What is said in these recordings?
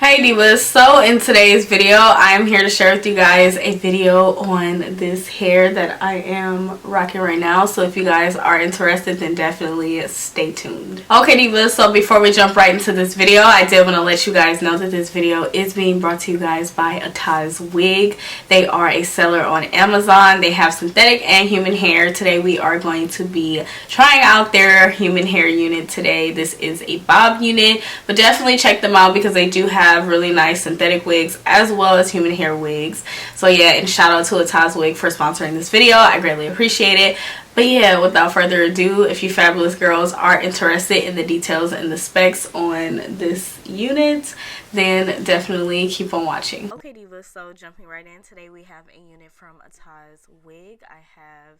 Hey divas, so in today's video I am here to share with you guys a video on this hair that I am rocking right now. So if you guys are interested, then definitely stay tuned. Okay divas, so before we jump right into this video, I did want to let you guys know that this video is being brought to you guys by Atoz Wig. They are a seller on Amazon. They have synthetic and human hair. Today we are going to be trying out their human hair unit today. This is a bob unit, but definitely check them out because they do have really nice synthetic wigs as well as human hair wigs. So yeah, and shout out to Atoz Wig for sponsoring this video. I greatly appreciate it. But yeah, without further ado, if you fabulous girls are interested in the details and the specs on this unit, then definitely keep on watching. Okay divas, so jumping right in, today we have a unit from Atoz Wig. I have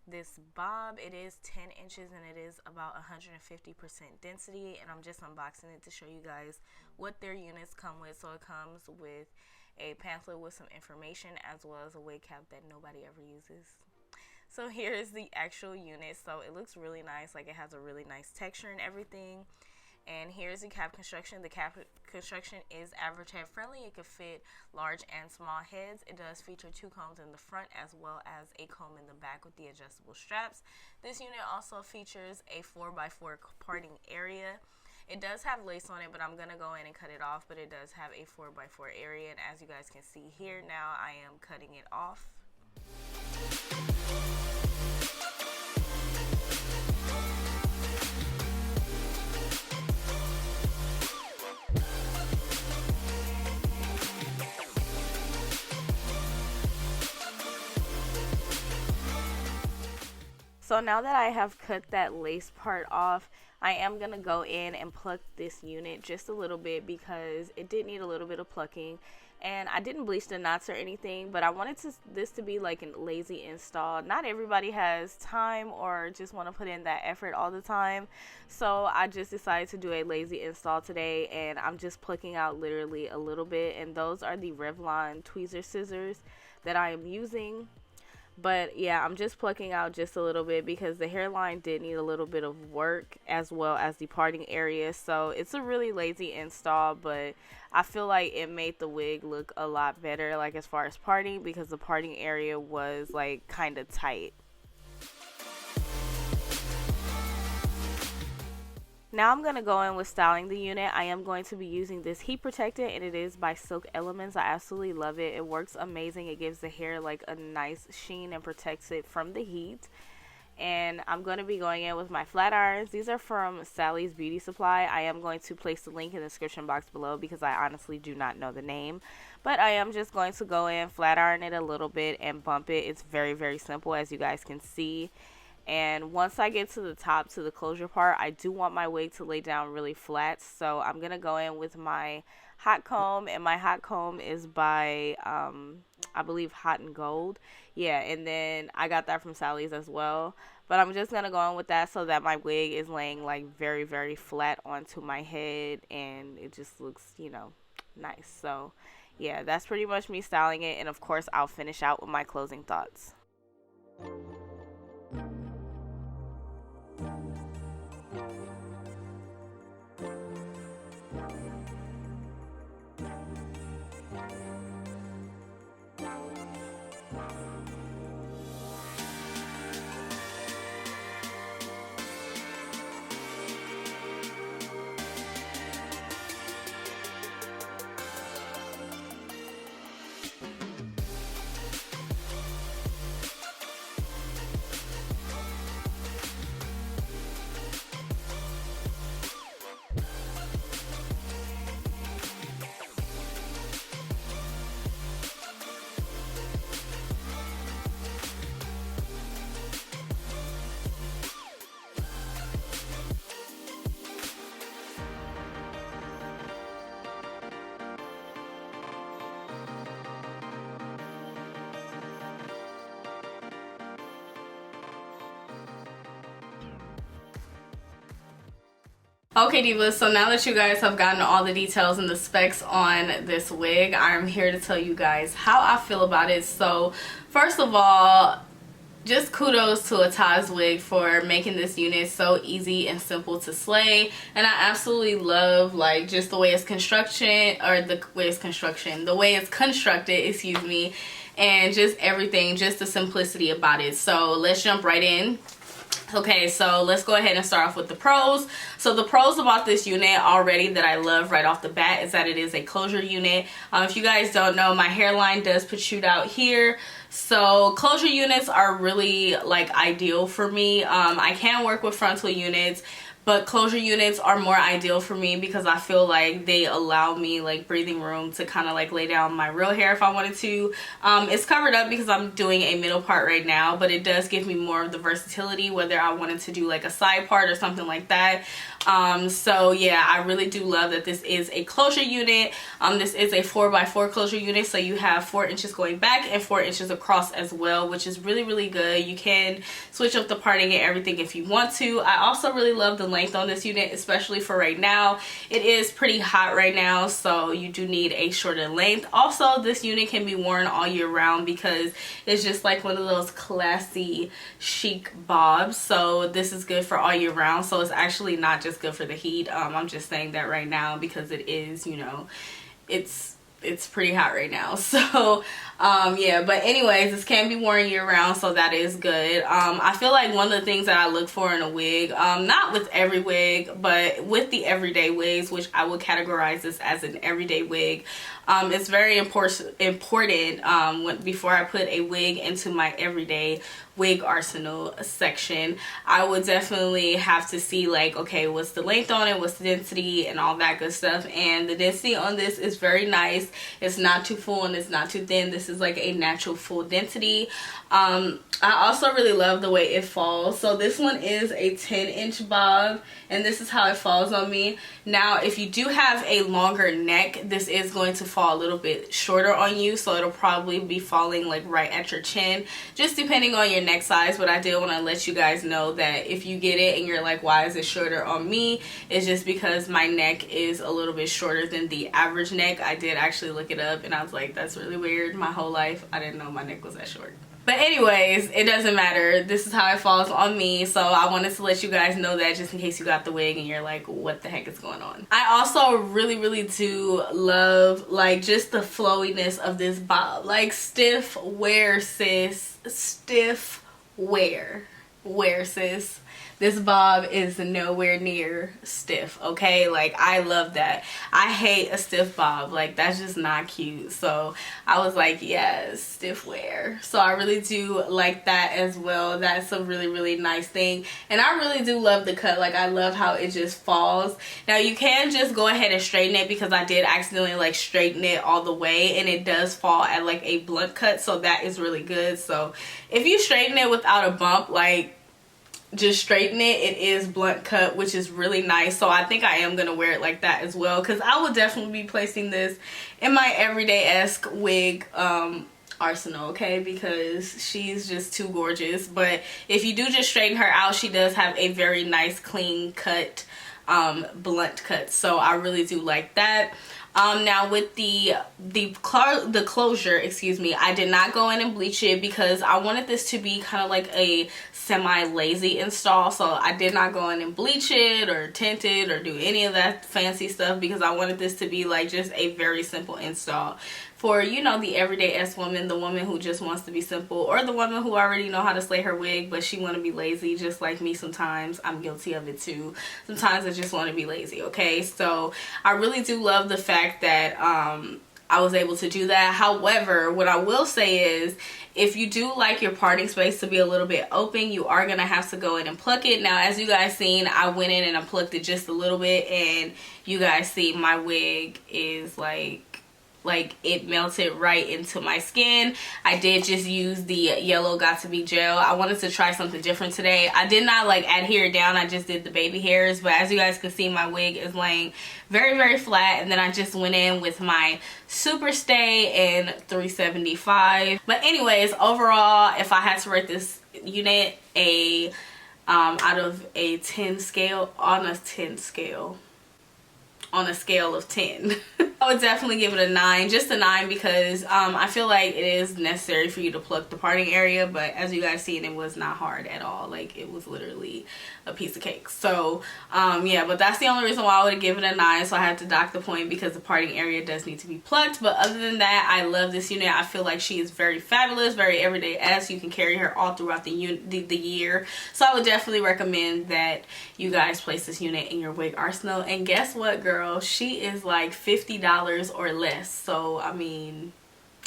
this bob. It is 10 inches and it is about 150% density, and I'm just unboxing it to show you guys what their units come with. So it comes with a pamphlet with some information as well as a wig cap that nobody ever uses. So here is the actual unit. So it looks really nice, like it has a really nice texture and everything. And here's the cap construction. The cap construction is average head friendly. It could fit large and small heads. It does feature 2 combs in the front as well as a comb in the back with the adjustable straps. This unit also features a 4x4 parting area. It does have lace on it, but I'm going to go in and cut it off. But it does have a 4x4 area, and as you guys can see here, now I am cutting it off. So now that I have cut that lace part off, I am going to go in and pluck this unit just a little bit because it did need a little bit of plucking. And I didn't bleach the knots or anything, but I wanted this to be like a lazy install. Not everybody has time or just want to put in that effort all the time. So I just decided to do a lazy install today, and I'm just plucking out literally a little bit. And those are the Revlon tweezer scissors that I am using. But yeah, I'm just plucking out just a little bit because the hairline did need a little bit of work as well as the parting area. So it's a really lazy install, but I feel like it made the wig look a lot better, like as far as parting, because the parting area was like kind of tight. Now I'm going to go in with styling the unit. I am going to be using this heat protectant, and it is by Silk Elements. I absolutely love it. It works amazing. It gives the hair like a nice sheen and protects it from the heat. And I'm going to be going in with my flat irons. These are from Sally's Beauty Supply. I am going to place the link in the description box below because I honestly do not know the name. But I am just going to go in, flat iron it a little bit, and bump it. It's very, very simple, as you guys can see. And once I get to the top, to the closure part, I do want my wig to lay down really flat. So I'm going to go in with my hot comb, and my hot comb is by, I believe, Hot and Gold. Yeah, and then I got that from Sally's as well. But I'm just going to go in with that so that my wig is laying like very, very flat onto my head, and it just looks, you know, nice. So yeah, that's pretty much me styling it. And of course, I'll finish out with my closing thoughts. Okay divas, so now that you guys have gotten all the details and the specs on this wig, I'm here to tell you guys how I feel about it. So first of all, Just kudos to Atoz Wig for making this unit so easy and simple to slay. And I absolutely love like just the way it's the way it's constructed, excuse me, and just everything, just the simplicity about it. So let's jump right in. Okay, so let's go ahead and start off with the pros. So the pros about this unit already that I love right off the bat is that it is a closure unit. If you guys don't know, my hairline does protrude out here. So closure units are really like ideal for me. I can work with frontal units, but closure units are more ideal for me because I feel like they allow me like breathing room to kind of like lay down my real hair if I wanted to. It's covered up because I'm doing a middle part right now, but it does give me more of the versatility whether I wanted to do like a side part or something like that. So yeah, I really do love that this is a closure unit. This is a 4x4 closure unit, so you have 4 inches going back and 4 inches across as well, which is really good. You can switch up the parting and everything if you want to. I also really love the length on this unit, especially for right now. It is pretty hot right now, so you do need a shorter length. Also, this unit can be worn all year round because it's just like one of those classy chic bobs, so this is good for all year round. So it's actually not just good for the heat. I'm just saying that right now because it is, you know, it's pretty hot right now. So yeah, but anyways, this can be worn year round, so that is good. I feel like one of the things that I look for in a wig, not with every wig, but with the everyday wigs, which I would categorize this as an everyday wig, it's very important before I put a wig into my everyday wig arsenal section, I would definitely have to see like, okay, what's the length on it, what's the density and all that good stuff. And the density on this is very nice. It's not too full and it's not too thin. This is like a natural full density. I also really love the way it falls. So this one is a 10-inch bob and this is how it falls on me. Now if you do have a longer neck, this is going to fall a little bit shorter on you, so it'll probably be falling like right at your chin, just depending on your neck size. But I did want to let you guys know that if you get it and you're like, why is it shorter on me, it's just because my neck is a little bit shorter than the average neck. I did actually look it up and I was like, that's really weird. My whole life I didn't know my neck was that short. But anyways, it doesn't matter. This is how it falls on me. So I wanted to let you guys know that just in case you got the wig and you're like, what the heck is going on? I also really do love like just the flowiness of this bob. Like stiff wear, sis. Stiff wear. Wear, sis. This bob is nowhere near stiff, okay? Like, I love that. I hate a stiff bob. Like, that's just not cute. So, I was like, yes, stiff wear. So, I really do like that as well. That's a really nice thing. And I really do love the cut. Like, I love how it just falls. Now, you can just go ahead and straighten it because I did accidentally, like, straighten it all the way. And it does fall at, like, a blunt cut. So, that is really good. So, if you straighten it without a bump, like, just straighten it, it is blunt cut, which is really nice. So I think I am gonna wear it like that as well, because I will definitely be placing this in my everyday-esque wig arsenal, okay, because she's just too gorgeous. But if you do just straighten her out, she does have a very nice clean cut, blunt cut, so I really do like that. Now with the closure, excuse me, I did not go in and bleach it because I wanted this to be kind of like a semi-lazy install. So I did not go in and bleach it or tint it or do any of that fancy stuff because I wanted this to be like just a very simple install for, you know, the everyday-esque woman, the woman who just wants to be simple, or the woman who already know how to slay her wig but she want to be lazy, just like me sometimes. I'm guilty of it too. Sometimes I just want to be lazy, okay? So I really do love the fact that I was able to do that. However, what I will say is, if you do like your parting space to be a little bit open, you are gonna have to go in and pluck it. Now, as you guys seen, I went in and I plucked it just a little bit, and you guys see my wig is like it melted right into my skin. I did just use the yellow got to be gel. I wanted to try something different today. I did not like adhere it down. I just did the baby hairs, but as you guys can see, my wig is laying very flat. And then I just went in with my Super Stay in 375. But anyways, overall, if I had to rate this unit out of a 10 scale, on a scale of 10 I would definitely give it a 9, just a 9, because I feel like it is necessary for you to pluck the parting area, but as you guys seen, it was not hard at all. Like, it was literally a piece of cake. So yeah, but that's the only reason why I would give it a 9, so I had to dock the point because the parting area does need to be plucked. But other than that, I love this unit. I feel like she is very fabulous, very everyday-esque. You can carry her all throughout the year, so I would definitely recommend that you guys place this unit in your wig arsenal. And guess what, girl, she is like $50 or less, so I mean,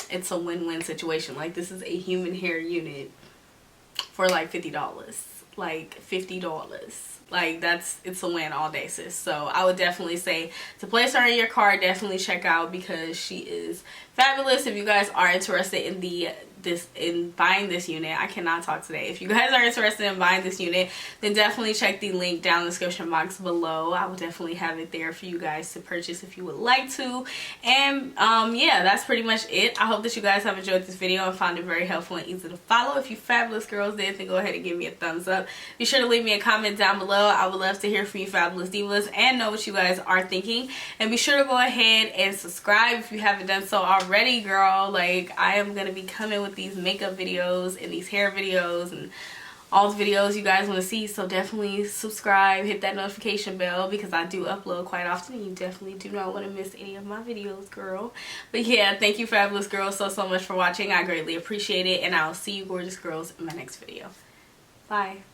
it's a win-win situation. Like, this is a human hair unit for like $50, like $50. Like, it's a win all day, sis. So I would definitely say to place her in your cart, definitely check out, because she is fabulous. If you guys are interested in buying this unit, I cannot talk today. If you guys are interested in buying this unit, then definitely check the link down in the description box below. I will definitely have it there for you guys to purchase if you would like to. And yeah, that's pretty much it. I hope that you guys have enjoyed this video and found it very helpful and easy to follow. If you fabulous girls did, then go ahead and give me a thumbs up. Be sure to leave me a comment down below. I would love to hear from you fabulous divas and know what you guys are thinking. And be sure to go ahead and subscribe if you haven't done so already, girl. Like, I am going to be coming with these makeup videos and these hair videos and all the videos you guys want to see, so definitely subscribe, hit that notification bell, because I do upload quite often and you definitely do not want to miss any of my videos, girl. But yeah, thank you fabulous girls so much for watching. I greatly appreciate it, and I'll see you gorgeous girls in my next video. Bye.